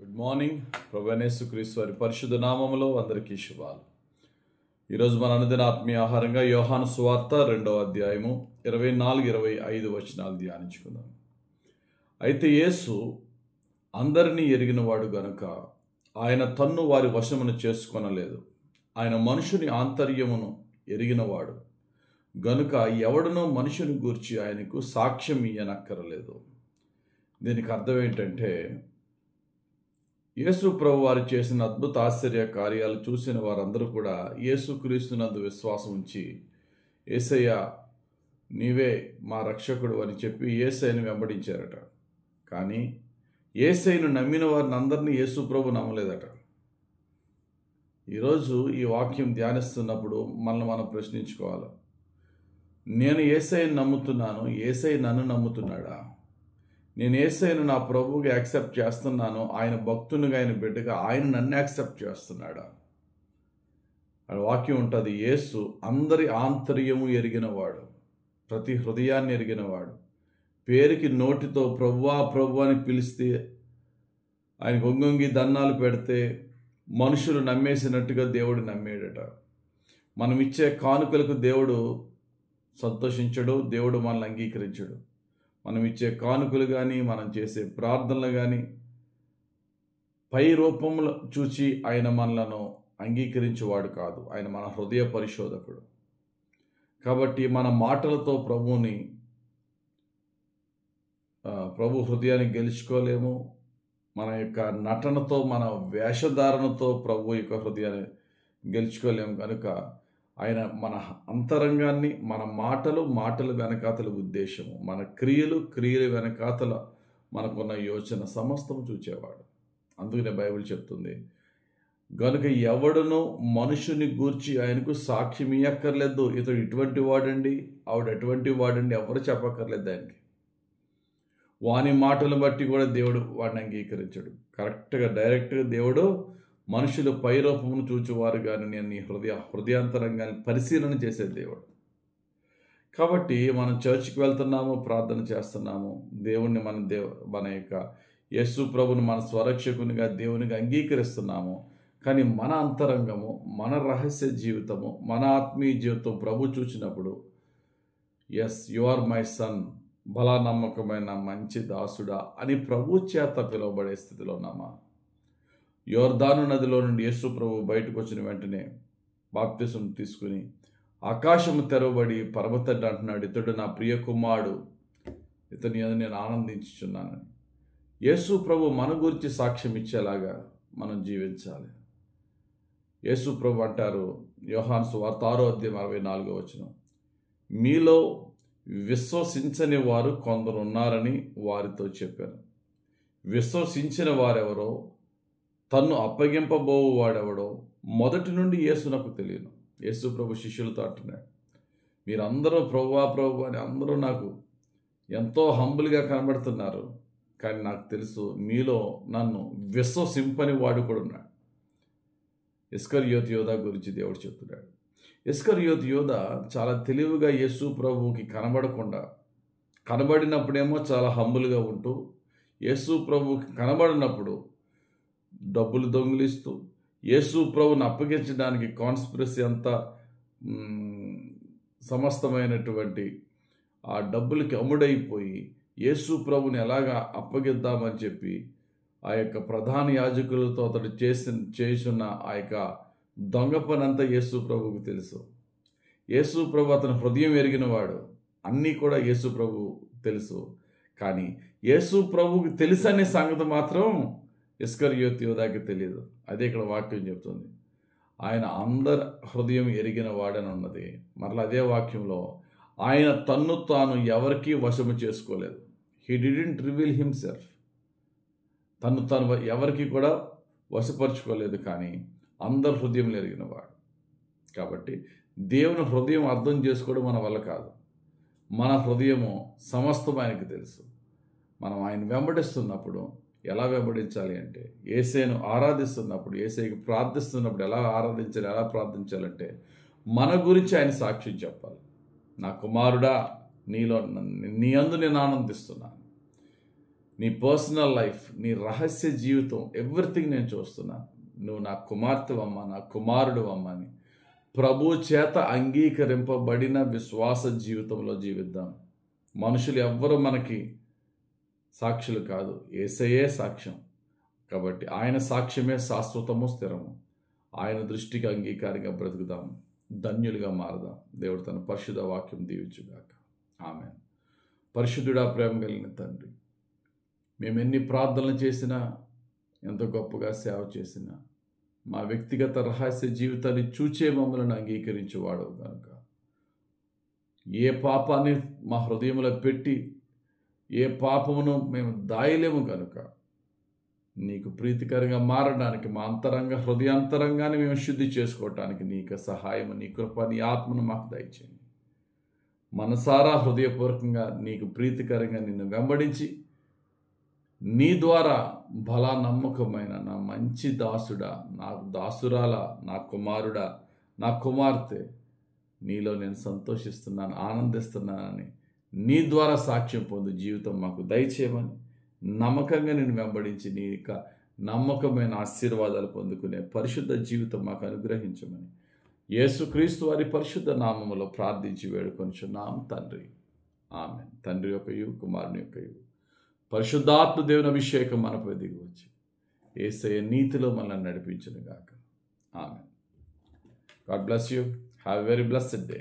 Good morning. ప్రభువైన యేసుక్రీస్తు వారి పరిశుద్ధ నామములో అందరికీ శుభాలు. ఈరోజు మన అనుదిన ఆత్మీయ ఆహారంగా యోహాను సువార్త 2వ అధ్యాయము 24-25 వచనాలు ధ్యానించుకుందాం. అయితే యేసు అందరినీ ఎరిగినవాడు గనుక ఆయన తన్ను వారి వశమును చేసుకొనలేదు. ఆయన మనుషుని ఆంతర్యమును ఎరిగినవాడు గనుక ఎవడనో మనుషుని గూర్చి ఆయనకు సాక్ష్యం ఇయ్యనక్కరలేదు. దీనికి అర్థం ఏంటంటే, యేసు ప్రభు వారు చేసిన అద్భుత ఆశ్చర్య కార్యాలు చూసిన వారందరూ కూడా యేసుక్రీస్తునందు విశ్వాసం ఉంచి, యేసయ్య నీవే మా రక్షకుడు అని చెప్పి యేసయ్యను వెంబడించారట. కానీ యేసయ్యను నమ్మిన వారిని అందరినీ యేసు ప్రభు నమ్మలేదట. ఈరోజు ఈ వాక్యం ధ్యానిస్తున్నప్పుడు మనల్ని మనం ప్రశ్నించుకోవాలి. నేను యేసయ్యను నమ్ముతున్నాను, యేసయ్య నన్ను నమ్ముతున్నాడా? నేను యేసయ్యను నా ప్రభువుగా యాక్సెప్ట్ చేస్తున్నాను, ఆయన భక్తునిగా, ఆయన బిడ్డగా ఆయన నన్ను యాక్సెప్ట్ చేస్తున్నాడా? ఆ వాక్యం ఉంటుంది, యేసు అందరి ఆంతర్యము ఎరిగినవాడు, ప్రతి హృదయాన్ని ఎరిగినవాడు. పేరుకి నోటితో ప్రభువా ప్రభు అని పిలిస్తే, ఆయన గొంగొంగి దన్నాలు పెడితే మనుషులు నమ్మేసినట్టుగా దేవుడు నమ్మేడట. మనం ఇచ్చే కానుకలకు దేవుడు సంతోషించడు, దేవుడు మనల్ని అంగీకరించడు. మనం ఇచ్చే కానుకలు కానీ, మనం చేసే ప్రార్థనలు కానీ పై రూపంలో చూచి ఆయన మనలను అంగీకరించేవాడు కాదు. ఆయన మన హృదయ పరిశోధకుడు. కాబట్టి మన మాటలతో ప్రభు హృదయాన్ని గెలుచుకోలేము. మన యొక్క నటనతో, మన వేషధారణతో ప్రభు యొక్క హృదయాన్ని గెలుచుకోలేము. కనుక ఆయన మన అంతరంగాన్ని, మన మాటలు వెనకాతల ఉద్దేశము, మన క్రియలు వెనకాతల మనకున్న యోచన సమస్తం చూచేవాడు. అందుకనే బైబిల్ చెప్తుంది, గనుక ఎవడనో మనుషుని గూర్చి ఆయనకు సాక్ష్యం ఇయ్యక్కర్లేదు. ఇతడు ఇటువంటి వాడండి, ఆవిడ ఎటువంటి వాడండి ఎవరు చెప్పక్కర్లేదు ఆయనకి. వాని మాటలను బట్టి కూడా దేవుడు వాడిని అంగీకరించడు. కరెక్ట్గా డైరెక్ట్గా దేవుడు మనుషులు పైరూపమును చూచువారు కానీ నేను నీ హృదయాంతరంగాన్ని పరిశీలన చేసే దేవుడు. కాబట్టి మనం చర్చికి వెళ్తున్నాము, ప్రార్థన చేస్తున్నాము, దేవుణ్ణి మన యొక్క యేసు ప్రభుని మన స్వరక్షకునిగా, దేవునిగా అంగీకరిస్తున్నాము. కానీ మన అంతరంగము, మన రహస్య జీవితము, మన ఆత్మీయ జీవితం ప్రభు చూసినప్పుడు, yes you are my son, బలా నమ్మకమైన మంచి దాసుడా అని ప్రభు చేత పిలువబడే స్థితిలో ఉన్నామా? యోర్దాను నదిలో నుండి యేసు ప్రభు బయటకు వచ్చిన వెంటనే బాప్తిసం తీసుకుని ఆకాశము తెరవబడి పరమతండ్రి అంటున్నాడు, ఇతడు నా ప్రియ కుమారుడు, ఇతని మీద నేను ఆనందించుచున్నానని. యేసు ప్రభు మన గురించి సాక్ష్యం ఇచ్చేలాగా మనం జీవించాలి. యేసు ప్రభు అంటారు, యోహాను సువార్త 6వ అధ్యాయం 64వ వచనం, మీలో విశ్వసించని వారు కొందరు ఉన్నారని వారితో చెప్పాను. విశ్వసించిన వారెవరో, తన్ను అప్పగింపబోవు వాడెవడో మొదటి నుండి యేసునకు తెలియను. యేసు ప్రభు శిష్యులతో అంటున్నాడు, మీరందరూ ప్రభువా ప్రభు అని అందరూ నాకు ఎంతో హంబుల్గా కనబడుతున్నారు, కానీ నాకు తెలుసు మీలో నన్ను విశ్వసింపని వాడు కూడా ఉన్నాడు. ఇస్కరియోతు యోధా గురించి దేవుడు చెప్తున్నాడు. ఇస్కరియోతు యోధా చాలా తెలివిగా యేసు ప్రభువుకి కనబడినప్పుడేమో చాలా హంబుల్గా ఉంటూ, యేసు ప్రభువుకి కనబడినప్పుడు డబ్బులు దొంగిలిస్తూ, యేసు ప్రభుని అప్పగించడానికి కాన్స్పిరసీ అంతా సమస్తమైనటువంటి ఆ డబ్బులకి అమ్ముడైపోయి యేసు ప్రభుని ఎలాగా అప్పగిద్దామని చెప్పి ఆ యొక్క ప్రధాన యాజకులతో అతడు చేసిన ఆ యొక్క దొంగ పని అంతా యేసు ప్రభువుకు తెలుసు. యేసు ప్రభు అతని హృదయం ఎరిగినవాడు, అన్నీ కూడా యేసు ప్రభు తెలుసు. కానీ యేసు ప్రభువుకి తెలుసనే సంగతి మాత్రం ఇస్కరియోతు యోధాకి తెలియదు. అదే ఇక్కడ వాక్యం చెప్తుంది, ఆయన అందరి హృదయం ఎరిగిన వాడని ఉన్నది. మరలా అదే వాక్యంలో ఆయన తన్ను తాను ఎవరికీ వశము చేసుకోలేదు. He didn't reveal himself. తను ఎవరికి కూడా వశపరుచుకోలేదు, కానీ అందరి హృదయం ఎరిగినవాడు. కాబట్టి దేవుని హృదయం అర్థం చేసుకోవడం మన వల్ల కాదు. మన హృదయము సమస్తం ఆయనకి తెలుసు. మనం ఆయన వెంబడిస్తున్నప్పుడు ఎలా వెంబడించాలి అంటే, యేసయ్యను ఆరాధిస్తున్నప్పుడు, యేసయ్యకి ప్రార్థిస్తున్నప్పుడు ఎలా ఆరాధించాలి, ఎలా ప్రార్థించాలంటే మన గురించి ఆయన సాక్ష్యం చెప్పాలి. నా కుమారుడా, నీ యందు నేను ఆనందిస్తున్నాను. నీ పర్సనల్ లైఫ్, నీ రహస్య జీవితం, ఎవ్రీథింగ్ నేను చూస్తున్నాను. నువ్వు నా కుమార్తెవమ్మ, నా కుమారుడు అమ్మ అని ప్రభు చేత అంగీకరింపబడిన విశ్వాస జీవితంలో జీవిద్దాం. మనుషులు ఎవ్వరూ మనకి సాక్షులు కాదు, యేసయ్యే సాక్ష్యం. కాబట్టి ఆయన సాక్ష్యమే శాశ్వతము, స్థిరము. ఆయన దృష్టికి అంగీకారంగా బ్రతుకుదాం, ధన్యులుగా మారదాం. దేవుడు తన పరిశుద్ధ వాక్యం దీవించుగాక. ఆమేన్. పరిశుద్ధుడా, ప్రేమ కలిగిన తండ్రి, మేము ఎన్ని ప్రార్థనలు చేసినా, ఎంతో గొప్పగా సేవ చేసినా, మా వ్యక్తిగత రహస్య జీవితాన్ని చూచే మమ్మల్ని అంగీకరించేవాడవు కనుక, ఏ పాపాన్ని మా హృదయంలో పెట్టి ఏ పాపమును మేము దాయలేము కనుక, నీకు ప్రీతికరంగా మారడానికి మా అంతరంగ హృదయాంతరంగాన్ని మేము శుద్ధి చేసుకోవటానికి నీకు సహాయము, నీ కృప, నీ ఆత్మను మాకు దయచేయండి. మనసారా హృదయపూర్వకంగా నీకు ప్రీతికరంగా నిన్ను వెంబడించి, నీ ద్వారా బలా నమ్మకమైన నా మంచి దాసుడా, నా దాసురాలా, నా కుమారుడా, నా కుమార్తె, నీలో నేను సంతోషిస్తున్నాను, ఆనందిస్తున్నానని నీ ద్వారా సాక్ష్యం పొందు జీవితం మాకు దయచేయమని, నమ్మకంగా నేను వెంబడించి నీ యొక్క నమ్మకమైన ఆశీర్వాదాలు పొందుకునే పరిశుద్ధ జీవితం మాకు అనుగ్రహించమని యేసుక్రీస్తు వారి పరిశుద్ధ నామములో ప్రార్థించి వేడుకొనుచున్నాం తండ్రి. ఆమేన్. తండ్రి యొక్కయు, కుమారుని యొక్కయు, పరిశుద్ధాత్మ దేవుని అభిషేకం మనపై దిగి వచ్చి యేసయ్య నీతిలో మనల్ని నడిపించును గాక. ఆమేన్. God bless you. Have a very blessed day.